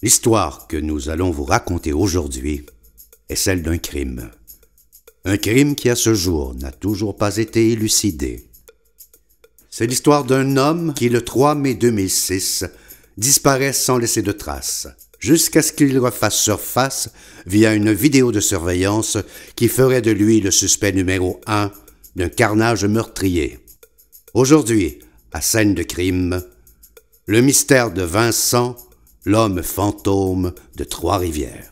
L'histoire que nous allons vous raconter aujourd'hui est celle d'un crime. Un crime qui, à ce jour, n'a toujours pas été élucidé. C'est l'histoire d'un homme qui, le 3 mai 2006, disparaît sans laisser de traces, jusqu'à ce qu'il refasse surface via une vidéo de surveillance qui ferait de lui le suspect numéro 1 d'un carnage meurtrier. Aujourd'hui, à scène de crime, le mystère de Vincent, l'homme fantôme de Trois-Rivières.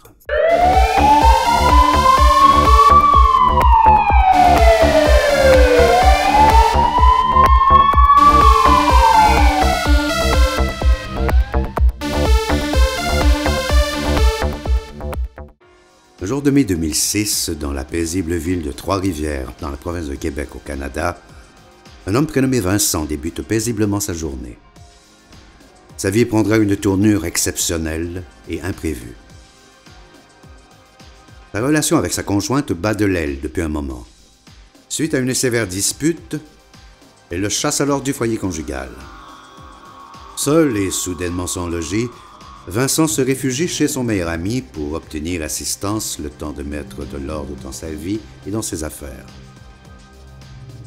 Le jour de mai 2006, dans la paisible ville de Trois-Rivières, dans la province de Québec au Canada, un homme prénommé Vincent débute paisiblement sa journée. Sa vie prendra une tournure exceptionnelle et imprévue. Sa relation avec sa conjointe bat de l'aile depuis un moment. Suite à une sévère dispute, elle le chasse alors du foyer conjugal. Seul et soudainement sans logis, Vincent se réfugie chez son meilleur ami pour obtenir assistance le temps de mettre de l'ordre dans sa vie et dans ses affaires.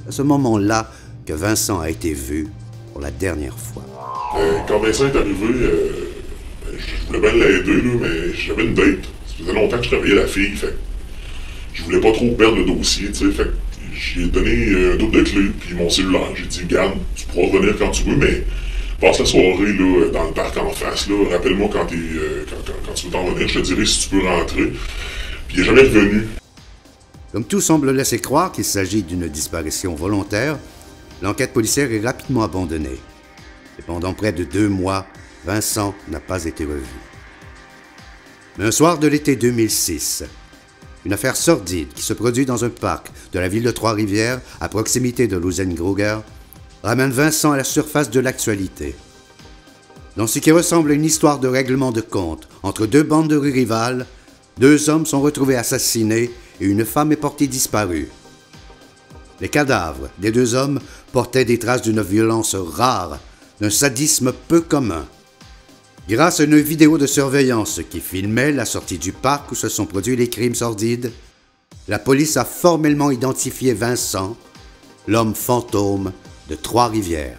C'est à ce moment-là que Vincent a été vu pour la dernière fois. Quand Vincent est arrivé, je voulais bien l'aider, mais j'avais une date. Ça faisait longtemps que je travaillais la fille, fait je voulais pas trop perdre le dossier, tu sais, fait j'ai donné un double de clé, puis mon cellulaire. J'ai dit, garde, tu pourras revenir quand tu veux, mais passe la soirée là, dans le parc en face, là, rappelle-moi quand tu veux t'en venir, je te dirai si tu peux rentrer. Puis il est jamais revenu. Comme tout semble laisser croire qu'il s'agit d'une disparition volontaire, l'enquête policière est rapidement abandonnée. Et pendant près de 2 mois, Vincent n'a pas été revu. Mais un soir de l'été 2006, une affaire sordide qui se produit dans un parc de la ville de Trois-Rivières, à proximité de Lausanne-Kruger, ramène Vincent à la surface de l'actualité. Dans ce qui ressemble à une histoire de règlement de compte entre 2 bandes de rivales, 2 hommes sont retrouvés assassinés et une femme est portée disparue. Les cadavres des 2 hommes portaient des traces d'une violence rare, d'un sadisme peu commun. Grâce à une vidéo de surveillance qui filmait la sortie du parc où se sont produits les crimes sordides, la police a formellement identifié Vincent, l'homme fantôme de Trois-Rivières.